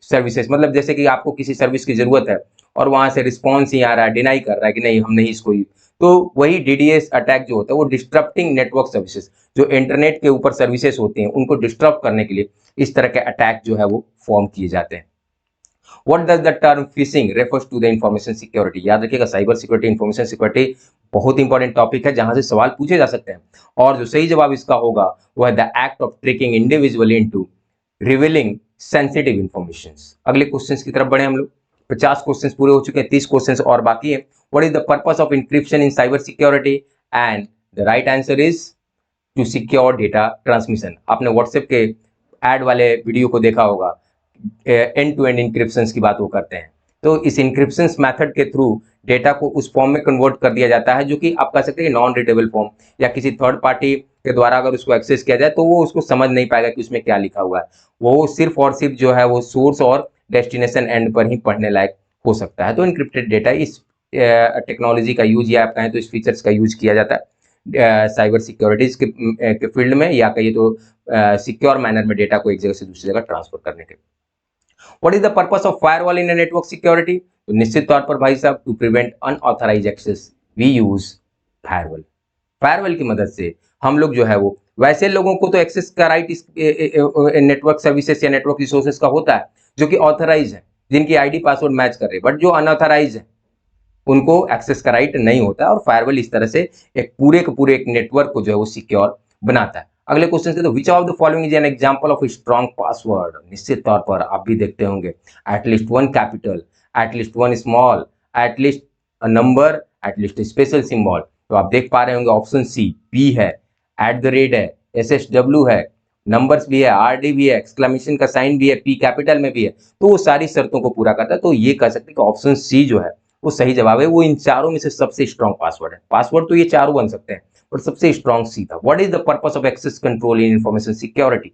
[SPEAKER 1] सर्विसेज, मतलब जैसे कि आपको किसी सर्विस की जरूरत है और वहां से रिस्पॉन्स ही आ रहा है, डिनाई कर रहा है कि नहीं हम नहीं इसको, तो वही डीडीएस अटैक जो होता है वो डिस्टर्बिंग नेटवर्क सर्विसेज, जो इंटरनेट के ऊपर सर्विसेज होती हैं उनको डिस्टर्ब करने के लिए इस तरह के अटैक जो है वो फॉर्म किए जाते हैं। What does the term phishing refers to the information security? याद रखिएगा साइबर सिक्योरिटी, इंफॉर्मेशन सिक्योरिटी बहुत इंपॉर्टेंट टॉपिक है जहां से सवाल पूछे जा सकते हैं, और जो सही जवाब इसका होगा वो है the act of tricking individually into revealing sensitive information. अगले क्वेश्चन की तरफ बढ़े हम लोग। 50 क्वेश्चन पूरे हो चुके हैं, 30 क्वेश्चन और बाकी है। What is the purpose of encryption in cyber security, and the right answer is to secure data transmission. आपने व्हाट्सएप के ऐड वाले वीडियो को देखा होगा, एंड टू एंड इंक्रिप्शन की बात वो करते हैं। तो इस इंक्रिप्शन मेथड के थ्रू डेटा को उस फॉर्म में कन्वर्ट कर दिया जाता है जो कि आप कह सकते हैं नॉन रीडेबल फॉर्म, या किसी थर्ड पार्टी के द्वारा अगर उसको एक्सेस किया जाए तो वो उसको समझ नहीं पाएगा कि उसमें क्या लिखा हुआ है। वो सिर्फ और सिर्फ जो है वो सोर्स और डेस्टिनेशन एंड पर ही पढ़ने लायक हो सकता है। तो इंक्रिप्टेड डेटा, इस टेक्नोलॉजी का यूज, या आप कहें तो इस फीचर्स का यूज किया जाता है साइबर सिक्योरिटीज के फील्ड में, या कहिए तो सिक्योर मैनर में डेटा को एक जगह से दूसरी जगह ट्रांसफर करने के। What is the purpose of firewall in network security? तो निश्चित तौर पर भाई साहब, to prevent unauthorized access we use firewall. Firewall की मदद से हम लोग जो है वो, वैसे लोगों को तो एक्सेस का राइट नेटवर्क सर्विसेज या नेटवर्क रिसोर्सेज का होता है जो कि ऑथराइज है, जिनकी आईडी पासवर्ड मैच कर रहे हैं, बट जो अनऑथराइज है उनको एक्सेस का राइट नहीं होता, और फायरवॉल इस तरह से एक पूरे एक नेटवर्क को जो है वो सिक्योर बनाता है। अगले क्वेश्चन से, तो विच of the following is an example of strong password? निश्चित तौर पर आप भी देखते होंगे, at least one capital, at least one small, at least a number, at least special symbol. तो आप देख पा रहे होंगे ऑप्शन सी पी है, @ है, SSW है, नंबर्स भी है, RD भी है, एक्सक्लेमेशन का साइन भी है, पी कैपिटल में भी है, तो वो सारी शर्तों को पूरा करता है। तो ये कह सकते हैं कि ऑप्शन सी जो है वो सही जवाब है। वो इन चारों में से सबसे स्ट्रॉन्ग पासवर्ड है। पासवर्ड तो ये चारों बन सकते हैं, पर सबसे स्ट्रॉन्ग सी था। What is the purpose of access control in information security?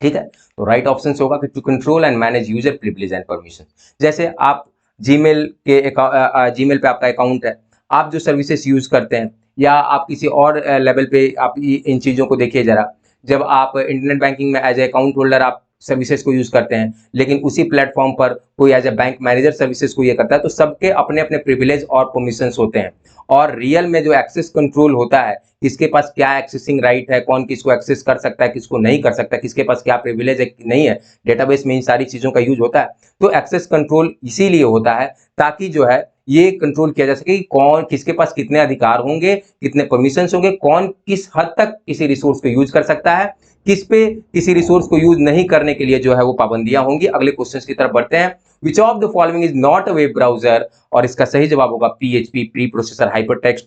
[SPEAKER 1] ठीक है, तो राइट ऑप्शन होगा कि to control and manage user privilege and permission. जैसे आप जीमेल जीमेल पे आपका अकाउंट है, आप जो सर्विसेज यूज करते हैं, या आप किसी और लेवल पे आप इन चीजों को देखिए जरा, जब आप इंटरनेट बैंकिंग में एज ए अकाउंट होल्डर आप सर्विसेज को यूज करते हैं, लेकिन उसी प्लेटफॉर्म पर कोई as a bank manager services को ये करता है, तो सबके अपने अपने प्रिविलेज और परमिशंस होते हैं। और रियल में जो एक्सेस कंट्रोल होता है, किसके पास क्या एक्सेसिंग राइट है, कौन किसको एक्सेस कर सकता है, किसको नहीं कर सकता, किसके पास क्या प्रिविलेज है नहीं है, डेटाबेस में इन सारी चीजों का यूज होता है। तो एक्सेस कंट्रोल इसीलिए होता है ताकि जो है ये कंट्रोल किया जा सके कि कौन किसके पास कितने अधिकार होंगे, कितने परमिशन होंगे, कौन किस हद तक किसी रिसोर्स को यूज कर सकता है, किस पे किसी रिसोर्स को यूज नहीं करने के लिए जो है वो पाबंदियां होंगी। अगले क्वेश्चन की तरफ बढ़ते हैं। Which of the following is not a web browser? और इसका सही जवाब होगा PHP, pre processor hypertext,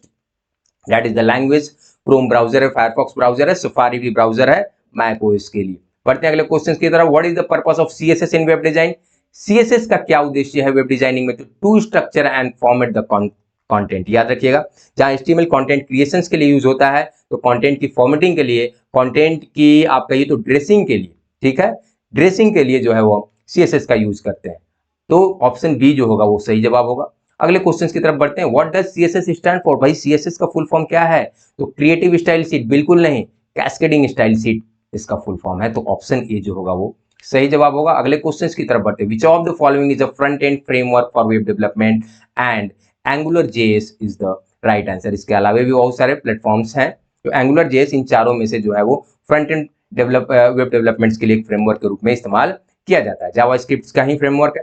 [SPEAKER 1] that is the language. Chrome browser है, फायरफॉक्स ब्राउजर है, सफारी भी ब्राउजर है मैक ओएस के लिए। बढ़ते हैं अगले क्वेश्चन की तरफ। What is the purpose of CSS in web design? CSS का क्या उद्देश्य है वेब डिजाइनिंग में? To structure and format the content. याद रखिएगा, जहां HTML कंटेंट क्रिएशंस के लिए यूज होता है, तो कंटेंट की फॉर्मेटिंग के लिए, कंटेंट की आप कहिए तो ड्रेसिंग के लिए, ठीक है, ड्रेसिंग के लिए जो है वो CSS का यूज करते हैं। तो ऑप्शन बी जो होगा वो सही जवाब होगा। अगले क्वेश्चन की तरफ बढ़ते हैं। What does CSS stand for? भाई CSS का फुल फॉर्म क्या है? तो क्रिएटिव स्टाइल शीट, बिल्कुल नहीं, कैस्केडिंग स्टाइल शीट इसका फुल फॉर्म है। तो ऑप्शन ए जो होगा वो सही जवाब होगा। अगले क्वेश्चन की तरफ बढ़ते हैं। Which of the following is a front end framework for web development? And AngularJS is the right answer. इसके अलावा भी बहुत सारे प्लेटफॉर्म्स हैं, तो AngularJS इन चारों में से जो है वो फ्रंट एंड वेब डेवलपमेंट्स के लिए एक फ्रेमवर्क के रूप में इस्तेमाल किया जाता है। जावास्क्रिप्ट का ही फ्रेमवर्क है।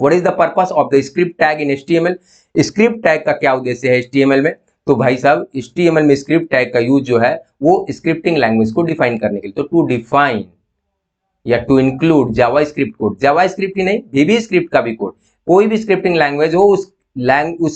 [SPEAKER 1] What is the purpose of the script tag in HTML? Script tag का क्या उद्देश्य है HTML में? तो भाई साहब, HTML में स्क्रिप्ट टैग का यूज जो है वो स्क्रिप्टिंग लैंग्वेज को डिफाइन करने के लिए। तो टू डिफाइन या to include JavaScript code, JavaScript ही नहीं, VB स्क्रिप्ट का भी कोड, कोई भी स्क्रिप्टिंग लैंग्वेज हो, उस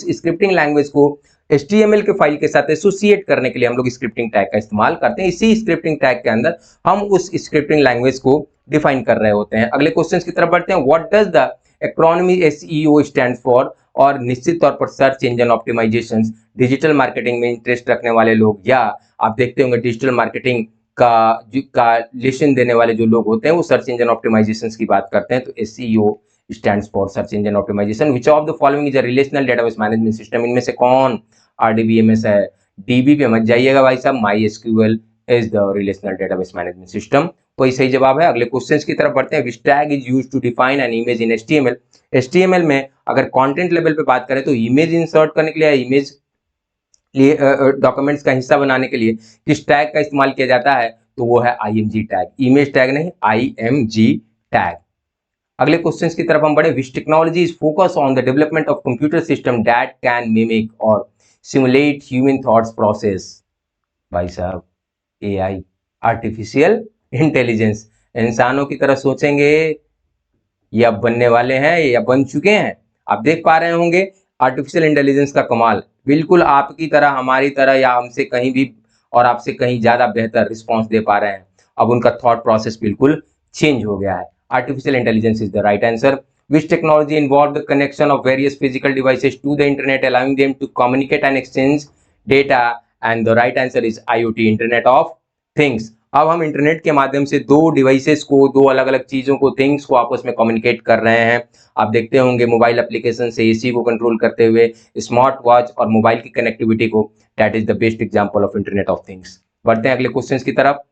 [SPEAKER 1] स्क्रिप्टिंग लैंग्वेज को HTML के फाइल के साथ एसोसिएट करने के लिए हम लोग स्क्रिप्टिंग टैग का इस्तेमाल करते हैं। इसी स्क्रिप्टिंग टैग के अंदर हम उस स्क्रिप्टिंग लैंग्वेज को डिफाइन कर रहे होते हैं। अगले क्वेश्चन की तरफ बढ़ते हैं। What does the acronym SEO stand for? और निश्चित तौर पर search engine optimization. Digital marketing में इंटरेस्ट रखने वाले लोग, या आप देखते होंगे डिजिटल मार्केटिंग का लेसन देने वाले जो लोग होते हैं, वो सर्च इंजन ऑप्टिमाइजेशन की बात करते हैं। तो SEO stands for search engine optimization. Which of the following is a relational database management system? इनमें से कौन RDBMS है? DB पे मत जाइएगा भाई साहब, MySQL is the relational database management system, कोई सही जवाब है। अगले क्वेश्चन की तरफ बढ़ते हैं। Which tag is used to define an image in HTML? HTML में अगर कंटेंट लेवल पे बात करें तो इमेज इंसर्ट करने के लिए, इमेज डॉक्यूमेंट्स का हिस्सा बनाने के लिए किस टैग का इस्तेमाल किया जाता है? तो वो है IMG टैग, इमेज टैग नहीं, IMG टैग। अगले क्वेश्चन की तरफ हम बढ़े। विच technology is focus on the development of computer system that can mimic और सिमुलेट ह्यूमन थॉट्स प्रोसेस? भाई साहब, AI, आर्टिफिशियल इंटेलिजेंस। इंसानों की तरह सोचेंगे, या बनने वाले हैं या बन चुके हैं। आप देख पा रहे होंगे आर्टिफिशियल इंटेलिजेंस का कमाल, बिल्कुल आपकी तरह, हमारी तरह या हमसे कहीं भी और आपसे कहीं ज़्यादा बेहतर रिस्पॉन्स दे पा रहे हैं। अब उनका थॉट प्रोसेस बिल्कुल चेंज हो गया है। Artificial intelligence is the right answer. Which technology involved the connection of various physical devices to the internet, allowing them to communicate and exchange data? And the right answer is IoT, Internet of Things. अब हम इंटरनेट के माध्यम से दो डिवाइसेस को, दो अलग अलग चीजों को, थिंग्स को आपस में कम्युनिकेट कर रहे हैं। आप देखते होंगे मोबाइल एप्लीकेशन से एसी को कंट्रोल करते हुए, स्मार्ट वॉच और मोबाइल की कनेक्टिविटी को। That is the best example of internet of things. बढ़ते हैं अगले क्वेश्चन की तरफ।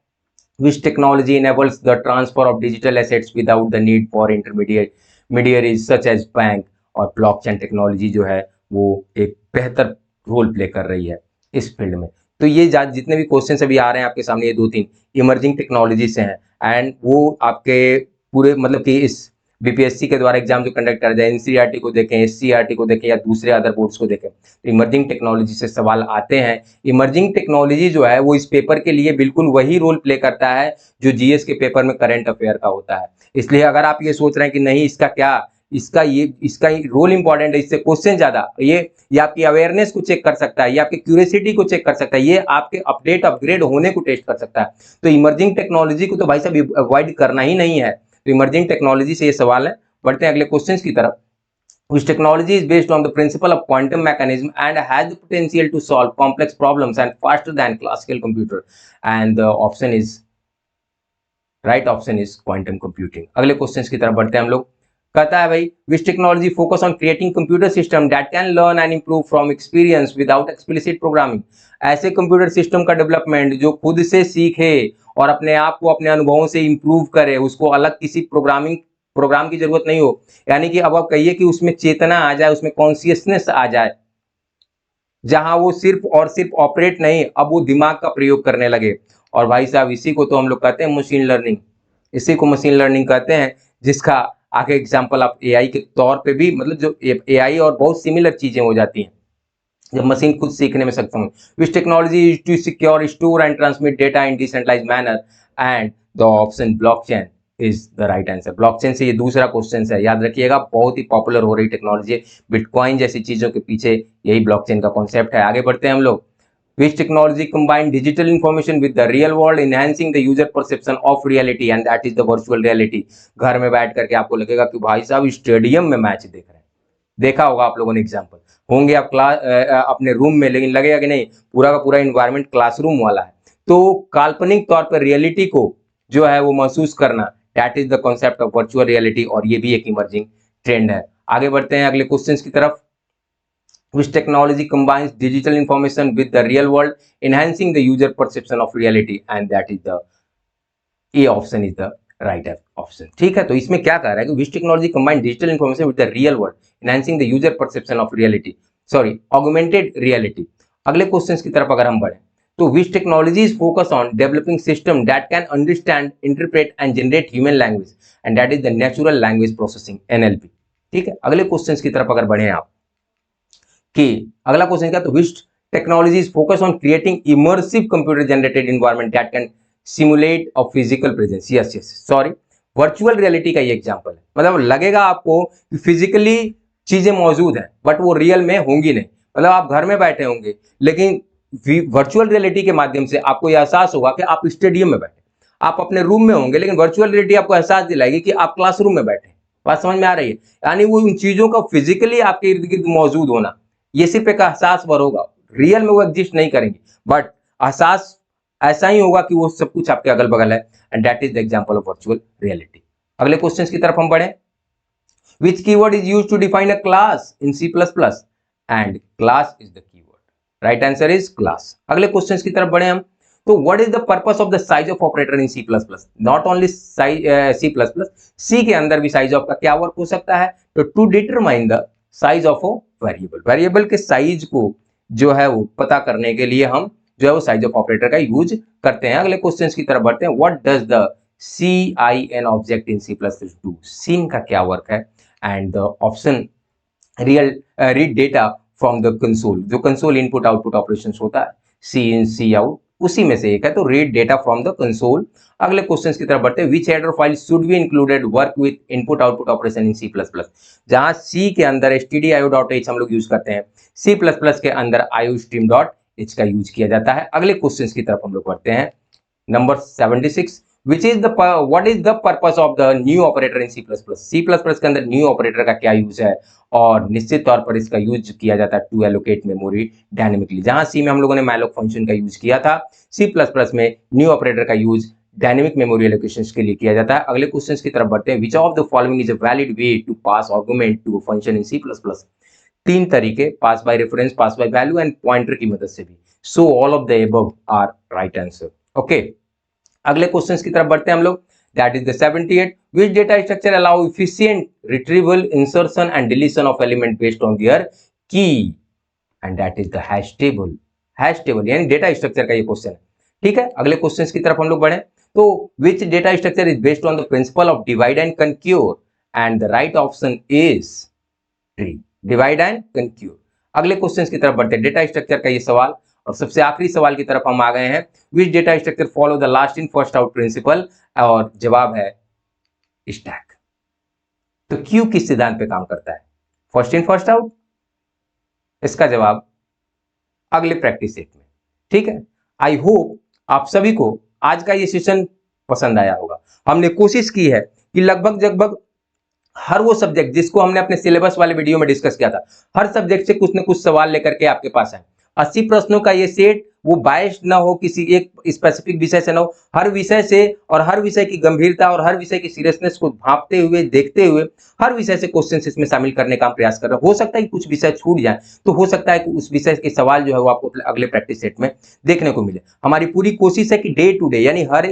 [SPEAKER 1] Which technology enables the transfer of digital assets without the need for intermediaries such as bank? और ब्लॉकचेन टेक्नोलॉजी जो है वो एक बेहतर रोल प्ले कर रही है इस फील्ड में। तो ये जितने भी क्वेश्चन अभी आ रहे हैं आपके सामने, ये 2-3 इमर्जिंग टेक्नोलॉजी से हैं, एंड वो आपके पूरे मतलब कि इस बीपीएससी के द्वारा एग्जाम जो कंडक्ट कर जाए, एनसीईआरटी को देखें, एससीईआरटी को देखें या दूसरे अदर बोर्ड्स को देखें, तो इमर्जिंग टेक्नोलॉजी से सवाल आते हैं। इमर्जिंग टेक्नोलॉजी जो है वो इस पेपर के लिए बिल्कुल वही रोल प्ले करता है जो जीएस के पेपर में करंट अफेयर का होता है। इसलिए अगर आप ये सोच रहे हैं कि नहीं इसका क्या, इसका रोल इंपॉर्टेंट है, इससे क्वेश्चन ज्यादा, ये आपकी अवेयरनेस को चेक कर सकता है, ये आपकी क्यूरियोसिटी को चेक कर सकता है, ये आपके अपडेट अपग्रेड होने को टेस्ट कर सकता है। तो इमर्जिंग टेक्नोलॉजी को तो भाई साहब अवॉइड करना ही नहीं है। तो इमर्जिंग टेक्नोलॉजी से ये सवाल है। बढ़ते हैं अगले क्वेश्चन की तरफ। Which technology is based on the principle of quantum mechanism and has the potential to solve complex problems and faster than classical computer? And the option is right option is quantum computing. अगले क्वेश्चन की तरफ बढ़ते हैं हम लोग। कहता है भाई, which technology focus on creating computer system that can learn and improve from experience without explicit programming? ऐसे कंप्यूटर सिस्टम का डेवलपमेंट जो खुद से सीखे और अपने आप को अपने अनुभवों से इंप्रूव करे, उसको अलग किसी प्रोग्राम की जरूरत नहीं हो। यानी कि अब आप कहिए कि उसमें चेतना आ जाए, उसमें कॉन्शियसनेस आ जाए, जहां वो सिर्फ और सिर्फ ऑपरेट नहीं, अब वो दिमाग का प्रयोग करने लगे। और भाई साहब इसी को तो हम लोग कहते हैं मशीन लर्निंग, इसी को मशीन लर्निंग कहते हैं, जिसका आगे एग्जांपल आप एआई के तौर पे भी, मतलब जो एआई और बहुत सिमिलर चीजें हो जाती हैं जब मशीन खुद सीखने में सक्षम है। Which technology is to secure, store and transmit data in decentralized manner? And the option blockchain is the right answer. Blockchain से ये दूसरा क्वेश्चन है, याद रखिएगा, बहुत ही पॉपुलर हो रही टेक्नोलॉजी है। बिटकॉइन जैसी चीजों के पीछे यही ब्लॉकचेन का कॉन्सेप्ट है। आगे बढ़ते हैं हम लोग। Which technology combine digital information with the real world, enhancing the user perception of reality, and that is the virtual reality? घर में बैठ करके आपको लगेगा कि भाई साहब स्टेडियम में मैच देख रहे हैं। देखा होगा आप लोगों ने एग्जाम्पल, होंगे आप अपने रूम में, लेकिन लगेगा कि नहीं पूरा का पूरा इन्वायरमेंट क्लासरूम वाला है। तो काल्पनिक तौर पर रियलिटी को जो है वो महसूस करना, that is the concept of virtual reality, और ये भी एक इमर्जिंग ट्रेंड है। आगे बढ़ते हैं अगले क्वेश्चन की तरफ। Which technology combines digital information with the real world, enhancing the user perception of reality? And that is the A option is the right option. ठीक है, तो इसमें क्या कह रहा है कि which technology combines digital information with the real world, enhancing the user perception of reality, sorry augmented reality. अगले क्वेश्चन की तरफ अगर हम बढ़े तो which technology is focused on developing system that can understand, interpret and generate human language, and that is the natural language processing, NLP. ठीक है, अगले क्वेश्चन की तरफ अगर बढ़े आप कि अगला क्वेश्चन क्या, तो विच technology is focus on creating immersive computer generated environment that can simulate a physical presence? Yes sorry, virtual reality का ये एग्जांपल है। मतलब लगेगा आपको कि फिजिकली चीजें मौजूद हैं बट वो रियल में होंगी नहीं। मतलब आप घर में बैठे होंगे लेकिन वर्चुअल रियलिटी के माध्यम से आपको यह एहसास होगा कि आप स्टेडियम में बैठे, आप अपने रूम में होंगे, लेकिन वर्चुअल रियलिटी आपको एहसास दिलाएगी कि आप क्लासरूम में बैठे। बात समझ में आ रही है? यानी वो उन चीजों का फिजिकली आपके इर्द गिर्द मौजूद होना, ये सिर्फ एक एहसास पर होगा, रियल में वो एग्जिस्ट नहीं करेंगे, बट एहसास ऐसा ही होगा कि वो सब कुछ आपके अगल बगल है, and that is the example of virtual reality. अगले क्वेश्चन की तरफ हम बढ़े। Which keyword is used to define a class in C++? And class is the keyword, right answer is class. अगले क्वेश्चन की तरफ बढ़े हम, तो what is the purpose of the size of operator in C++? Not only C++, C के अंदर भी साइज ऑफ का क्या वर्क हो सकता है? तो to determine the size of a variable, variable के साइज को जो है वो पता करने के लिए हम जो है वो साइज ऑफ ऑपरेटर का यूज करते हैं। अगले क्वेश्चन की तरफ बढ़ते हैं। What does the CIN object in C++ do? Cin का क्या वर्क है? And the option read data from the console, जो कंसोल इनपुट आउटपुट ऑपरेशंस होता है, सी इन सी आउट उसी में से एक है, तो read data from the console. अगले क्वेश्चन की तरफ बढ़ते हैं, विच header file should be included work with input output operation in C++। जहां C के अंदर stdio.h हम लोग यूज करते हैं, C++ के अंदर iostream.h का यूज किया जाता है। अगले क्वेश्चन की तरफ हम लोग बढ़ते हैं, number 76, which is the what is the purpose of the new operator in C++। C++ के अंदर न्यू ऑपरेटर का क्या यूज है, और निश्चित तौर पर इसका यूज किया जाता है टू एलोकेट मेमोरी डायनेमिकली। जहां सी में हम लोगों ने मैलोक फंक्शन का यूज किया था, C++ में न्यू ऑपरेटर का यूज डायनेमिक मेमोरी एलोकेशन के लिए किया जाता है। अगले क्वेश्चन की तरफ बढ़ते हैं, which of the following is a valid way to pass argument to function in C++। तीन तरीके, pass by reference, pass by value and pointer की मदद से भी। So all of the above are right answer. Okay, अगले क्वेश्चन की तरफ बढ़ते हैं हम लोग, that is the 78, which data structure allow efficient retrieval, insertion and deletion of element based on their key, and that is the hash table। Hash table यानी डेटा स्ट्रक्चर का ये क्वेश्चन है, ठीक है। अगले क्वेश्चन की तरफ हम लोग बढ़े, तो which data structure is based on the principle of divide and conquer, and the right option is tree, divide and conquer। अगले क्वेश्चन की तरफ बढ़ते हैं, डेटा स्ट्रक्चर का ये सवाल, और सबसे आखिरी सवाल की तरफ हम आ गए हैं, which data structure follow the last in first out principle, और जवाब है स्टैक। तो क्यू किस सिद्धांत पे काम करता है, फर्स्ट इन फर्स्ट आउट? इसका जवाब अगले प्रैक्टिस सेट में, ठीक है। आई होप आप सभी को आज का ये सेशन पसंद आया होगा। हमने कोशिश की है कि लगभग हर वो सब्जेक्ट जिसको हमने अपने सिलेबस वाले वीडियो में डिस्कस किया था, हर सब्जेक्ट से कुछ न कुछ सवाल लेकर के आपके पास आए। 80 प्रश्नों का ये सेट वो बायस्ड ना हो, किसी एक स्पेसिफिक विषय से ना हो, हर विषय से और हर विषय की गंभीरता और हर विषय की सीरियसनेस को भांपते हुए, देखते हुए हर विषय से क्वेश्चन इसमें शामिल करने का प्रयास कर रहा है। हो सकता है कि कुछ विषय छूट जाए, तो हो सकता है कि उस विषय के सवाल जो है वो आपको अगले प्रैक्टिस सेट में देखने को मिले। हमारी पूरी कोशिश है कि डे टू डे यानी हर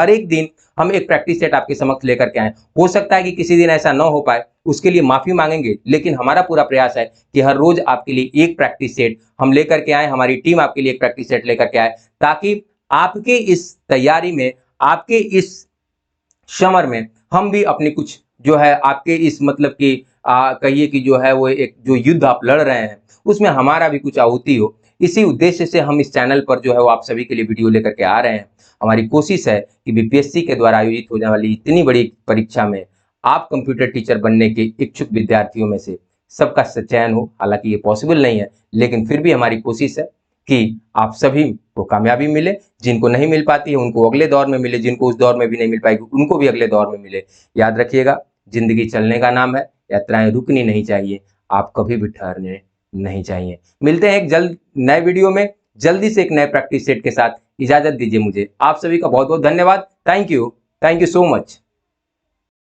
[SPEAKER 1] एक दिन हम एक प्रैक्टिस सेट आपके समक्ष लेकर के आए। हो सकता है कि किसी दिन ऐसा न हो पाए, उसके लिए माफी मांगेंगे, लेकिन हमारा पूरा प्रयास है कि हर रोज आपके लिए एक प्रैक्टिस सेट हम लेकर के आए, हमारी टीम आपके लिए एक प्रैक्टिस सेट लेकर के आए, ताकि आपके इस तैयारी में, आपके इस समर में हम भी अपनी कुछ जो है आपके इस मतलब कि कहिए कि जो है वो एक जो युद्ध आप लड़ रहे हैं उसमें हमारा भी कुछ आहुति हो। इसी उद्देश्य से हम इस चैनल पर जो है वो आप सभी के लिए वीडियो लेकर के आ रहे हैं। हमारी कोशिश है कि बीपीएससी के द्वारा आयोजित होने वाली इतनी बड़ी परीक्षा में आप कंप्यूटर टीचर बनने के इच्छुक विद्यार्थियों में से सबका चयन हो। हालांकि ये पॉसिबल नहीं है, लेकिन फिर भी हमारी कोशिश है कि आप सभी को कामयाबी मिले। जिनको नहीं मिल पाती है उनको अगले दौर में मिले, जिनको उस दौर में भी नहीं मिल पाएगी उनको भी अगले दौर में मिले। याद रखिएगा, जिंदगी चलने का नाम है, यात्राएं रुकनी नहीं चाहिए, आप कभी भी ठहरने नहीं चाहिए। मिलते हैं एक जल्द नए वीडियो में, जल्दी से एक नए प्रैक्टिस सेट के साथ। इजाजत दीजिए मुझे। आप सभी का बहुत बहुत धन्यवाद। Thank you so much.